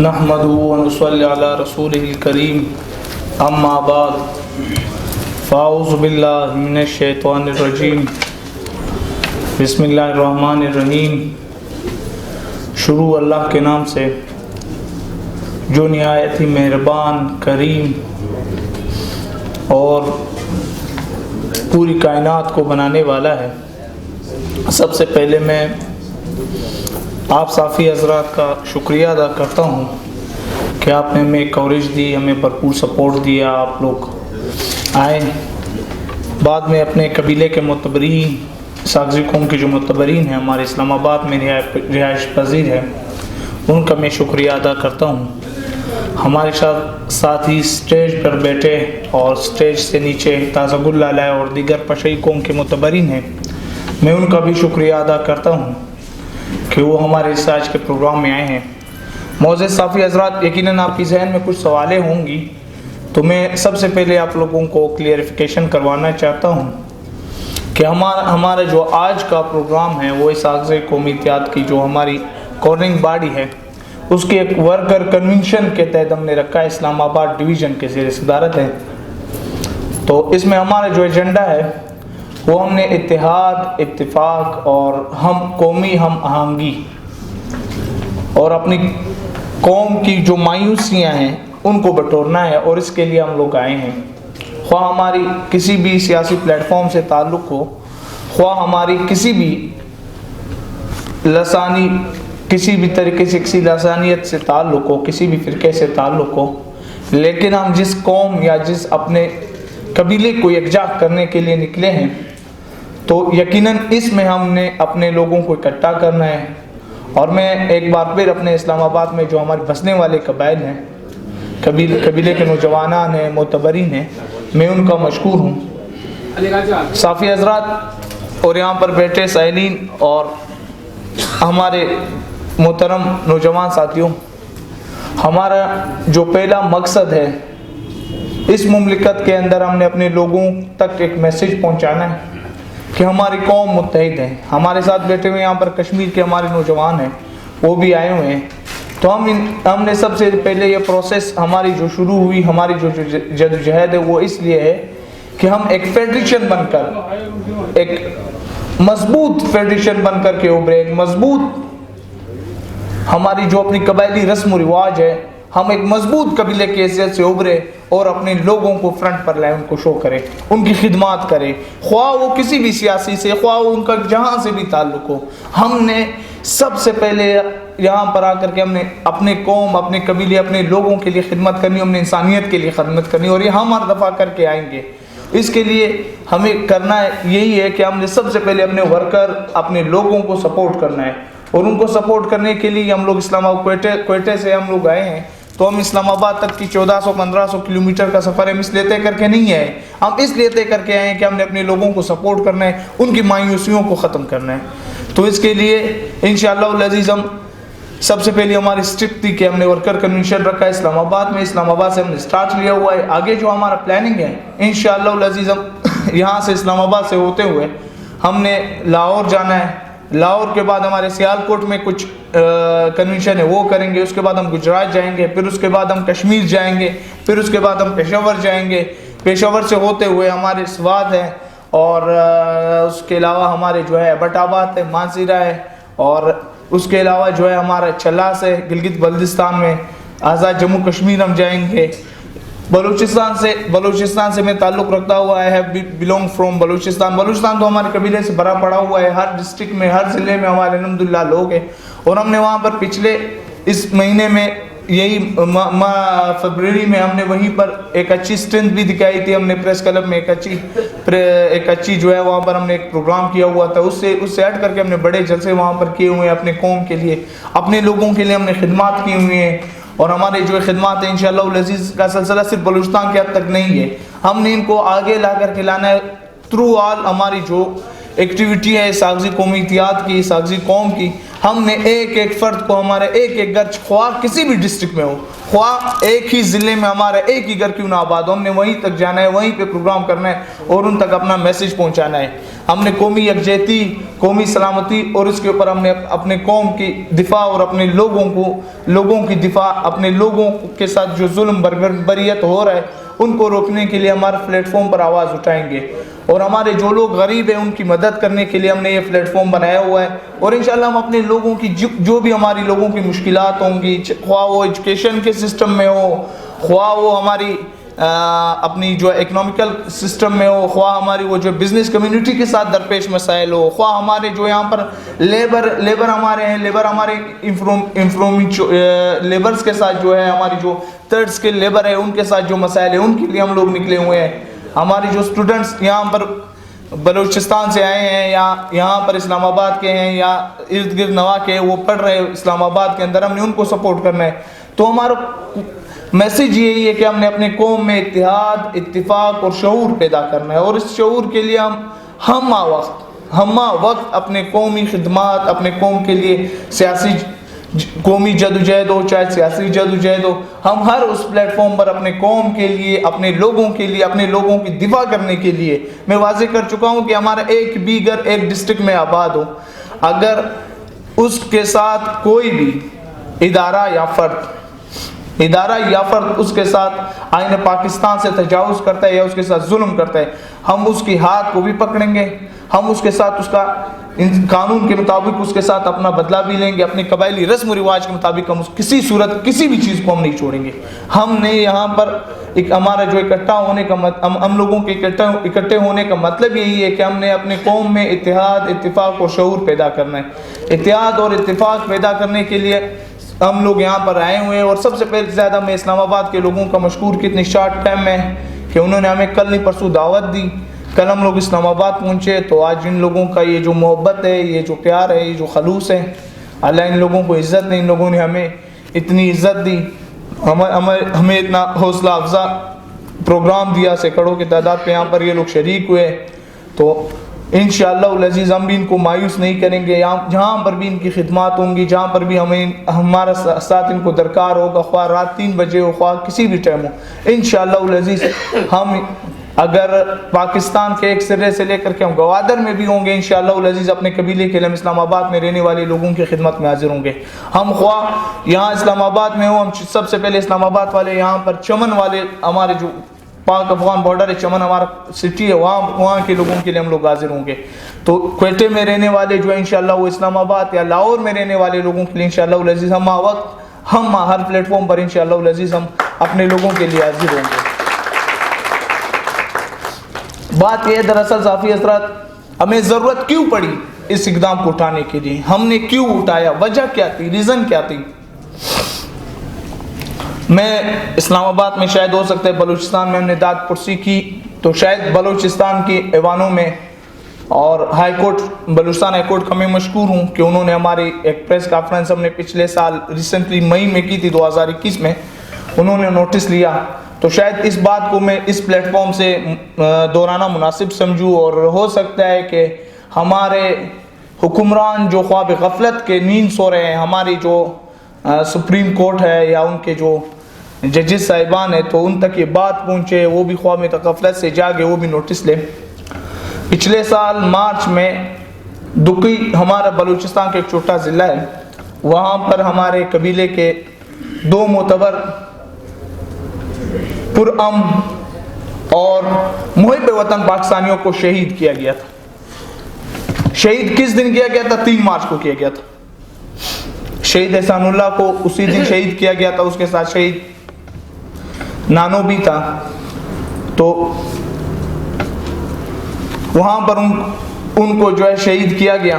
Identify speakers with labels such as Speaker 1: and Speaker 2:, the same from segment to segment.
Speaker 1: نحمدہ ونصلی علی رسولہ الکریم اما بعد فاعوذ باللہ من الشیطان الرجیم بسم اللہ الرحمن الرحیم۔ شروع اللہ کے نام سے جو نہایت ہی مہربان کریم اور پوری کائنات کو بنانے والا ہے۔ سب سے پہلے میں آپ صافی حضرات کا شکریہ ادا کرتا ہوں کہ آپ نے ہمیں کوریج دی، ہمیں بھرپور سپورٹ دیا، آپ لوگ آئے۔ بعد میں اپنے قبیلے کے معتبرین، ساغزی قوم کے جو معتبرین ہیں، ہمارے اسلام آباد میں رہائش پذیر ہے، ان کا میں شکریہ ادا کرتا ہوں۔ ہمارے ساتھ ہی اسٹیج پر بیٹھے اور اسٹیج سے نیچے تازہ گل لالائے اور دیگر پشئی قوم کے معتبرین ہیں، میں ان کا بھی شکریہ ادا کرتا ہوں کہ وہ ہمارے اس آج کے پروگرام میں آئے ہیں۔ معزز صافی حضرات، یقیناً آپ کی ذہن میں کچھ سوالیں ہوں گی، تو میں سب سے پہلے آپ لوگوں کو کلیئرفیکیشن کروانا چاہتا ہوں کہ ہمارا جو آج کا پروگرام ہے وہ اس ساغزی قومی اتحاد کی جو ہماری گورننگ باڈی ہے، اس کی ایک ورکر کنونشن کے تحت ہم نے رکھا ہے، اسلام آباد ڈویژن کے زیر صدارت ہے۔ تو اس میں ہمارا جو ایجنڈا ہے وہ ہم نے اتحاد، اتفاق اور قومی ہم آہنگی اور اپنی قوم کی جو مایوسیاں ہیں ان کو بٹورنا ہے، اور اس کے لیے ہم لوگ آئے ہیں۔ خواہ ہماری کسی بھی سیاسی پلیٹ فارم سے تعلق ہو، خواہ ہماری کسی بھی کسی بھی طریقے سے کسی لسانیت سے تعلق ہو، کسی بھی فرقے سے تعلق ہو، لیکن ہم جس قوم یا جس اپنے قبیلے کو یکجا کرنے کے لیے نکلے ہیں، تو یقیناً اس میں ہم نے اپنے لوگوں کو اکٹھا کرنا ہے۔ اور میں ایک بار پھر اپنے اسلام آباد میں جو ہمارے بسنے والے قبائل ہیں، قبیلے کے نوجوانان ہیں، معتبرین ہیں، میں ان کا مشکور ہوں۔ صافی حضرات اور یہاں پر بیٹھے سائلین اور ہمارے محترم نوجوان ساتھیوں، ہمارا جو پہلا مقصد ہے اس مملکت کے اندر، ہم نے اپنے لوگوں تک ایک میسج پہنچانا ہے کہ ہماری قوم متحد ہے۔ ہمارے ساتھ بیٹھے ہوئے یہاں پر کشمیر کے ہمارے نوجوان ہیں، وہ بھی آئے ہوئے ہیں۔ تو ہم نے سب سے پہلے یہ پروسیس ہماری جو شروع ہوئی، ہماری جو جدوجہد ہے وہ اس لیے ہے کہ ہم ایک فیڈریشن بن کر، ایک مضبوط فیڈریشن بن کر کے ابھرے، ایک مضبوط ہماری جو اپنی قبائلی رسم و رواج ہے، ہم ایک مضبوط قبیلے کی حیثیت سے ابھرے اور اپنے لوگوں کو فرنٹ پر لائیں، ان کو شو کریں، ان کی خدمات کریں، خواہ وہ کسی بھی سیاسی سے، خواہ وہ ان کا جہاں سے بھی تعلق ہو۔ ہم نے سب سے پہلے یہاں پر آ کر کے ہم نے اپنے قوم، اپنے قبیلے، اپنے لوگوں کے لیے خدمت کرنی، ہم نے انسانیت کے لیے خدمت کرنی، اور یہ ہم ہر دفعہ کر کے آئیں گے۔ اس کے لیے ہمیں کرنا یہی ہے کہ ہم نے سب سے پہلے اپنے ورکر، اپنے لوگوں کو سپورٹ کرنا ہے، اور ان کو سپورٹ کرنے کے لیے ہم لوگ اسلام آباد کوئٹے سے ہم لوگ آئے ہیں۔ تو ہم اسلام آباد تک کی 1400-1500 کلومیٹر کا سفر ہم اس لیے طے کر کے نہیں آئے، ہم اس لیے طے کر کے آئے ہیں کہ ہم نے اپنے لوگوں کو سپورٹ کرنا ہے، ان کی مایوسیوں کو ختم کرنا ہے۔ تو اس کے لیے انشاءاللہ العزیز ہم سب سے پہلے ہماری اسٹرپ تھی کہ ہم نے ورکر کنونشن رکھا ہے اسلام آباد میں، اسلام آباد سے ہم نے سٹارٹ لیا ہوا ہے۔ آگے جو ہمارا پلاننگ ہے انشاءاللہ العزیز، ہم یہاں سے اسلام آباد سے ہوتے ہوئے ہم نے لاہور جانا ہے، لاہور کے بعد ہمارے سیالکوٹ میں کچھ کنونشن ہے وہ کریں گے، اس کے بعد ہم گجرات جائیں گے، پھر اس کے بعد ہم کشمیر جائیں گے، پھر اس کے بعد ہم پشاور جائیں گے، پشاور سے ہوتے ہوئے ہمارے سوات ہے، اور اس کے علاوہ ہمارے جو ہے بٹ آباد ہے، مانسیرہ ہے، اور اس کے علاوہ جو ہے ہمارا چلاس ہے گلگت بلتستان میں، آزاد جموں کشمیر ہم جائیں گے۔ بلوچستان سے میں تعلق رکھتا ہوا ہے، بلونگ فرام بلوچستان تو ہمارے قبیلے سے بھرا پڑا ہوا ہے، ہر ڈسٹرکٹ میں، ہر ضلع میں ہمارے الحمدللہ لوگ ہیں، اور ہم نے وہاں پر پچھلے اس مہینے میں یہی فروری میں ہم نے وہیں پر ایک اچھی اسٹرینتھ بھی دکھائی تھی، ہم نے پریس کلب میں ایک اچھی جو ہے وہاں پر ہم نے ایک پروگرام کیا ہوا تھا، اس سے ہٹ کر کے ہم نے بڑے جلسے وہاں پر کیے ہوئے ہیں، اپنے قوم کے لیے، اپنے لوگوں کے لیے ہم نے خدمات کی ہوئی ہیں، اور ہمارے جو خدمات ہیں انشاءاللہ العزیز کا سلسلہ صرف بلوچستان کے حد تک نہیں ہے، ہم نے ان کو آگے لا کر کے لانا ہے تھرو آل ہماری جو ایکٹیویٹی ہے ساغزی قومی اتحاد کی، ساغزی قوم کی۔ ہم نے ایک ایک فرد کو، ہمارے ایک ایک گھر، خواہ کسی بھی ڈسٹرکٹ میں ہو، خواہ ایک ہی ضلع میں ہمارا ایک ہی گھر کیوں نہ آباد ہو، ہم نے وہیں تک جانا ہے، وہیں پہ پروگرام کرنا ہے اور ان تک اپنا میسج پہنچانا ہے۔ ہم نے قومی یکجہتی، قومی سلامتی اور اس کے اوپر ہم نے اپنے قوم کی دفاع اور اپنے لوگوں کی دفاع، اپنے لوگوں کے ساتھ جو ظلم بربریت ہو رہا ہے ان کو روکنے کے لیے ہمارے پلیٹ فارم پر آواز اٹھائیں گے، اور ہمارے جو لوگ غریب ہیں ان کی مدد کرنے کے لیے ہم نے یہ پلیٹ فارم بنایا ہوا ہے، اور انشاءاللہ ہم اپنے لوگوں کی جو بھی ہماری لوگوں کی مشکلات ہوں گی، خواہ وہ ایجوکیشن کے سسٹم میں ہو، خواہ وہ ہماری اپنی جو اکنامیکل سسٹم میں ہو، خواہ ہماری وہ جو بزنس کمیونٹی کے ساتھ درپیش مسائل ہو، خواہ ہمارے جو یہاں پر لیبر ہمارے ہیں، ہمارے لیبرز کے ساتھ جو ہے، ہماری جو تھرڈ اسکل لیبر ہے ان کے ساتھ جو مسائل ہیں ان کے لیے ہم لوگ نکلے ہوئے ہیں۔ ہماری جو اسٹوڈنٹس یہاں پر بلوچستان سے آئے ہیں یا یہاں پر اسلام آباد کے ہیں یا ارد گرد نواح کے، وہ پڑھ رہے اسلام آباد کے اندر، ہم نے ان کو سپورٹ کرنا ہے۔ تو ہمارا میسیج یہی ہے کہ ہم نے اپنے قوم میں اتحاد، اتفاق اور شعور پیدا کرنا ہے، اور اس شعور کے لیے ہم وقت اپنے قومی خدمات، اپنے قوم کے لیے سیاسی قومی جدوجہد ہو چاہے سیاسی جدوجہد ہو، ہم ہر اس پلیٹ فارم پر اپنے قوم کے لیے، اپنے لوگوں کے لیے، اپنے لوگوں کی دفاع کرنے کے لیے، میں واضح کر چکا ہوں کہ ہمارا ایک بھی گھر ایک ڈسٹرکٹ میں آباد ہو، اگر اس کے ساتھ کوئی بھی ادارہ یا فرد اس کے ساتھ آئین پاکستان سے تجاوز کرتا ہے یا اس کے ساتھ ظلم کرتا ہے، ہم اس کی ہاتھ کو بھی پکڑیں گے، ہم اس کے ساتھ اس کا قانون کے مطابق اس کے ساتھ اپنا بدلہ بھی لیں گے، اپنے قبائلی رسم و رواج کے مطابق ہم کسی صورت کسی بھی چیز کو ہم نہیں چھوڑیں گے۔ ہم نے یہاں پر ہمارا جو اکٹھا ہونے کا ہم لوگوں کے اکٹھے ہونے کا مطلب یہی ہے کہ ہم نے اپنے قوم میں اتحاد، اتفاق اور شعور پیدا کرنا ہے۔ اتحاد اور اتفاق پیدا کرنے کے لیے ہم لوگ یہاں پر آئے ہوئے ہیں، اور سب سے پہلے زیادہ میں اسلام آباد کے لوگوں کا مشکور کتنی شارٹ ٹائم میں کہ انہوں نے ہمیں کل نہیں پرسوں دعوت دی، کل ہم لوگ اسلام آباد پہنچے، تو آج ان لوگوں کا یہ جو محبت ہے، یہ جو پیار ہے، یہ جو خلوص ہے، اللہ ان لوگوں کو عزت دے، ان لوگوں نے ہمیں اتنی عزت دی، ہمیں اتنا حوصلہ افزا پروگرام دیا، سینکڑوں کی تعداد پہ یہاں پر یہ لوگ شریک ہوئے، تو انشاءاللہ العزیز ہم بھی ان کو مایوس نہیں کریں گے، جہاں پر بھی ان کی خدمات ہوں گی، جہاں پر بھی ہمارا ساتھ ان کو درکار ہوگا، خواہ رات 3 بجے ہو، خواہ کسی بھی ٹائم ہو، انشاءاللہ العزیز ہم اگر پاکستان کے ایک سرے سے لے کر کے ہم گوادر میں بھی ہوں گے، انشاءاللہ العزیز اپنے قبیلے کے لیے ہم اسلام آباد میں رہنے والے لوگوں کی خدمت میں حاضر ہوں گے۔ ہم خواہ یہاں اسلام آباد میں ہوں، ہم سب سے پہلے اسلام آباد والے یہاں پر چمن والے ہمارے جو پاک افغان بارڈر ہے، چمن ہمارا سٹی ہے، وہاں کے لوگوں کے لیے ہم لوگ حاضر ہوں گے۔ تو کوئٹے میں رہنے والے جو انشاءاللہ وہ اسلام آباد یا لاہور میں رہنے والے لوگوں کے لیے انشاءاللہ العزیز ہم ہر پلیٹ فارم پر انشاءاللہ العزیز ہم اپنے لوگوں کے لیے حاضر ہوں گے۔ بات یہ دراصل صافی حضرات، ہمیں ضرورت کیوں پڑی اس اقدام کو اٹھانے کے لیے، ہم نے کیوں اٹھایا، وجہ کیا تھی، ریزن کیا تھی؟ میں اسلام آباد میں شاید ہو سکتا ہے بلوچستان میں ہم نے داد پرسی کی، تو شاید بلوچستان کے ایوانوں میں اور high court, Balochistan high court کا میں مشکور ہوں کہ انہوں نے ہماری ایک پریس کانفرنس ہم نے پچھلے سال ریسنٹلی مئی میں کی تھی 2021 میں، انہوں نے نوٹس لیا، تو شاید اس بات کو میں اس پلیٹ فارم سے دہرانا مناسب سمجھوں، اور ہو سکتا ہے کہ ہمارے حکمران جو خواب غفلت کے نیند سو رہے ہیں، ہماری جو سپریم کورٹ ہے یا ان کے جو ججز صاحبان ہیں، تو ان تک یہ بات پہنچے، وہ بھی خواب غفلت سے جاگے، وہ بھی نوٹس لیں۔ پچھلے سال مارچ میں دکی، ہمارا بلوچستان کا ایک چھوٹا ضلع ہے، وہاں پر ہمارے قبیلے کے 2 معتبر پرامن اور محب وطن پاکستانیوں کو شہید کیا گیا تھا۔ شہید کس دن کیا گیا تھا؟ 3 مارچ کو کیا گیا تھا۔ شہید احسان اللہ کو اسی دن شہید کیا گیا تھا، اس کے ساتھ شہید نانو بھی تھا، تو وہاں پر ان کو جو ہے شہید کیا گیا۔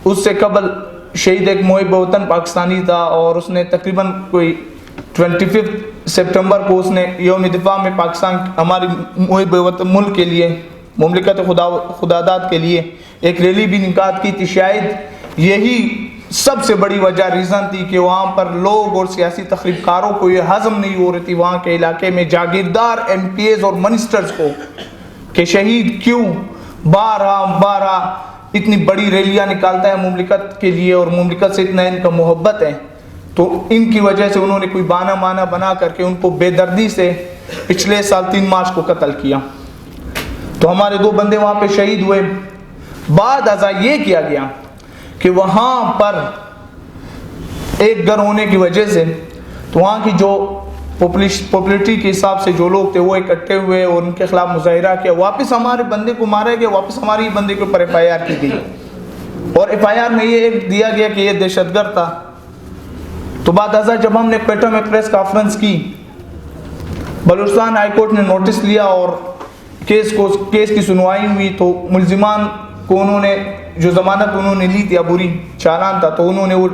Speaker 1: اس سے قبل شہید ایک محب وطن پاکستانی تھا، اور اس نے تقریباً کوئی 25 سپٹمبر کو اس نے یوم دفاع میں پاکستان ہماری محب وطن ملک کے لیے، مملکت خداداد کے لیے ایک ریلی بھی انعقاد کی تھی۔ شاید یہی سب سے بڑی وجہ ریزن تھی کہ وہاں پر لوگ اور سیاسی تخریب کاروں کو یہ ہضم نہیں ہو رہی تھی وہاں کے علاقے میں جاگیردار ایم پی ایز اور منسٹرز کو، کہ شہید کیوں بارہ اتنی بڑی ریلیاں نکالتا ہے مملکت کے لیے، اور مملکت سے اتنا ان کا محبت ہے، تو ان کی وجہ سے انہوں نے کوئی بہانہ مانا بنا کر کے ان کو بے دردی سے پچھلے سال 3 مارچ کو قتل کیا۔ تو ہمارے 2 بندے وہاں پہ شہید ہوئے۔ بعد ازاں یہ کیا گیا کہ وہاں پر ایک گھر ہونے کی وجہ سے تو وہاں کی جو پاپولیٹی کے حساب سے جو لوگ تھے وہ اکٹھے ہوئے اور ان کے خلاف مظاہرہ کیا. واپس ہمارے بندے کو مارا گیا, واپس ہمارے بندے کے اوپر FIR کی گئی, اور FIR میں یہ ایک دیا گیا کہ یہ دہشت گرد تھا. تو بعد ازاں جب ہم نے کوئٹہ میں پریس کانفرنس کی, بلوچستان ہائی کورٹ نے نوٹس لیا اور کیس کی سنوائی ہوئی, تو ملزمان کو انہوں نے جو ضمانت انہوں نے لی تھی, عبوری چالان تھا, تو انہوں نے وہ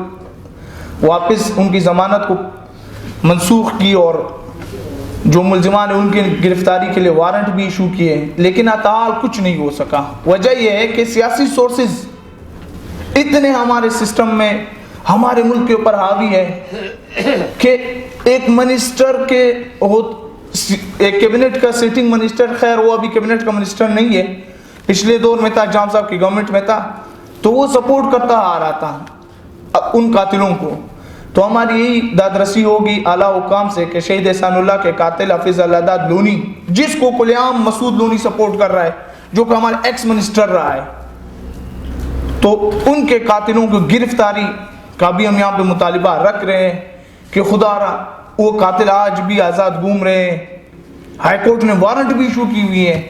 Speaker 1: واپس ان کی ضمانت کو منسوخ کی اور جو ملزمان ہیں ان کی گرفتاری کے لیے وارنٹ بھی ایشو کیے, لیکن اتحال کچھ نہیں ہو سکا. وجہ یہ ہے کہ سیاسی سورسز اتنے ہمارے سسٹم میں ہمارے ملک کے اوپر حاوی ہے کہ ایک منسٹر کے ایک کیبنٹ کا سیٹنگ منسٹر, خیر وہ ابھی کیبنٹ کا منسٹر نہیں ہے, پچھلے دور میں تھا, جام صاحب کی گورنمنٹ میں تھا, تو وہ سپورٹ کرتا آ رہا تھا ان قاتلوں کو. تو ہماری یہی دادرسی ہوگی اعلیٰ حکام سے کہ شہید احسان اللہ کے قاتل حفیظ اللہ داد لونی, جس کو کھلے عام مسعود لونی سپورٹ کر رہا ہے, جو کہ ہمارا ایکس منسٹر رہا ہے, تو ان کے قاتلوں کی گرفتاری کا بھی ہم یہاں پہ مطالبہ رکھ رہے ہیں کہ خدا را وہ قاتل آج بھی آزاد گھوم رہے ہیں, ہائی کورٹ نے وارنٹ بھی ایشو کی ہوئی ہے,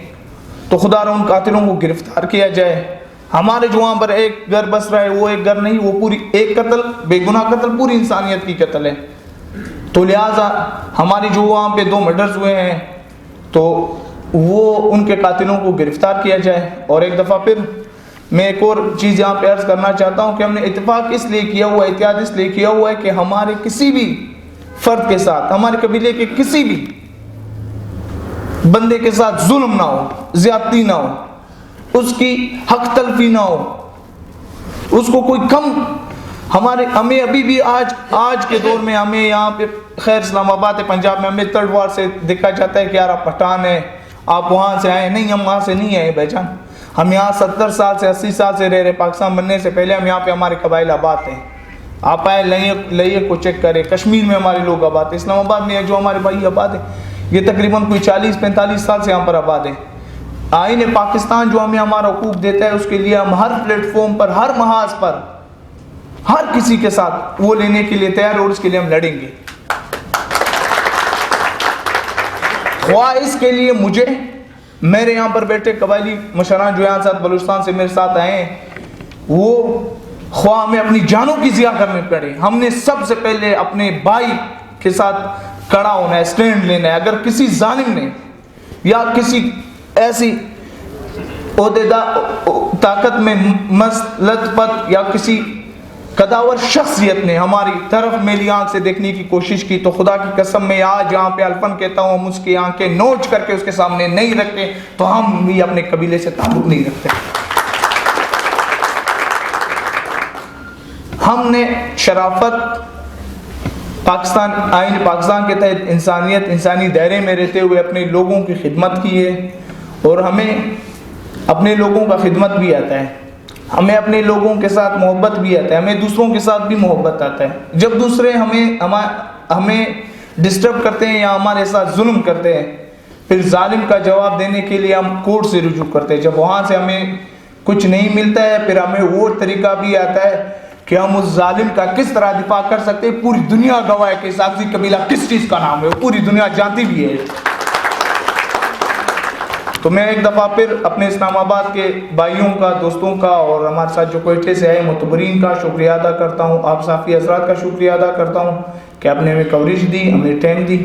Speaker 1: تو خدا را ان قاتلوں کو گرفتار کیا جائے. ہمارے جو وہاں پر ایک گھر بس رہا ہے وہ ایک گھر نہیں, وہ پوری ایک قتل, بے گناہ قتل پوری انسانیت کی قتل ہے. تو لہٰذا ہماری جو وہاں پہ 2 مرڈرز ہوئے ہیں تو وہ ان کے قاتلوں کو گرفتار کیا جائے. اور ایک دفعہ پھر میں ایک اور چیز یہاں پہ عرض کرنا چاہتا ہوں کہ ہم نے اتفاق اس لیے کیا ہوا ہے, احتیاط اس لیے کیا ہوا ہے کہ ہمارے کسی بھی فرد کے ساتھ, ہمارے قبیلے کے کسی بھی بندے کے ساتھ ظلم نہ ہو, زیادتی نہ ہو, اس کی حق تلفی نہ ہو, اس کو کوئی کم. ہمیں ابھی بھی آج کے دور میں ہمیں یہاں پہ خیر اسلام آباد ہے پنجاب میں, ہمیں تھرڈ وار سے دیکھا جاتا ہے کہ یار آپ پٹھان ہیں, آپ وہاں سے آئے. نہیں, ہم وہاں سے نہیں آئے بھائی جان, ہم یہاں 70 سال سے 80 سال سے رہ رہے. پاکستان بننے سے پہلے ہم یہاں پہ ہمارے قبائل آباد ہیں. آپ آئے لئیے کو چیک کریں, کشمیر میں ہمارے لوگ آباد ہیں, اسلام آباد میں جو ہمارے بھائی آباد ہیں یہ تقریباً کوئی 40-45 سال سے یہاں پر آباد ہیں. آئین پاکستان جو ہمیں ہمارا حقوق دیتا ہے اس کے لیے ہم ہر پلیٹ فارم پر, ہر محاذ پر, ہر کسی کے ساتھ وہ لینے کے لیے تیار, اور اس کے لیے ہم لڑیں گے. خواہ اس کے لیے مجھے میرے یہاں پر بیٹھے قبائلی مشران جو یہاں ساتھ بلوچستان سے میرے ساتھ آئے ہیں, وہ خواہ ہمیں اپنی جانوں کی ضیاع کرنے پڑے, ہم نے سب سے پہلے اپنے بھائی کے ساتھ کھڑا ہونا ہے, سٹینڈ لینا ہے. اگر کسی ظالم نے یا کسی ایسی طاقت میں مسلط پت یا کسی قداور شخصیت نے ہماری طرف میلی آنکھ سے دیکھنے کی کوشش کی, تو خدا کی قسم میں آج یہاں پہ الفن کہتا ہوں, ہم اس کی آنکھیں نوچ کر کے اس کے سامنے نہیں رکھتے, تو ہم بھی اپنے قبیلے سے تعلق نہیں رکھتے. ہم نے شرافت پاکستان, آئین پاکستان کے تحت انسانیت, انسانی دائرے میں رہتے ہوئے اپنے لوگوں کی خدمت کی ہے, اور ہمیں اپنے لوگوں کا خدمت بھی آتا ہے, ہمیں اپنے لوگوں کے ساتھ محبت بھی آتا ہے, ہمیں دوسروں کے ساتھ بھی محبت آتا ہے. جب دوسرے ہمیں ڈسٹرب کرتے ہیں یا ہمارے ساتھ ظلم کرتے ہیں, پھر ظالم کا جواب دینے کے لیے ہم کورٹ سے رجوع کرتے ہیں. جب وہاں سے ہمیں کچھ نہیں ملتا ہے, پھر ہمیں وہ طریقہ بھی آتا ہے کہ ہم اس ظالم کا کس طرح دفاع کر سکتے ہیں. پوری دنیا گواہ ہے کہ ساکزی قبیلہ کس چیز کا نام ہے, وہ پوری دنیا جانتی بھی ہے. تو میں ایک دفعہ پھر اپنے اسلام آباد کے بھائیوں کا, دوستوں کا, اور ہمارے ساتھ جو کوئٹے سے آئے معتبرین کا شکریہ ادا کرتا ہوں, آپ صحافی حضرات کا شکریہ ادا کرتا ہوں کہ آپ نے ہمیں کوریج دی, ہمیں ٹائم دی.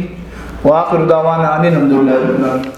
Speaker 1: وآخر دعوانا ان الحمدللہ رب العالمین.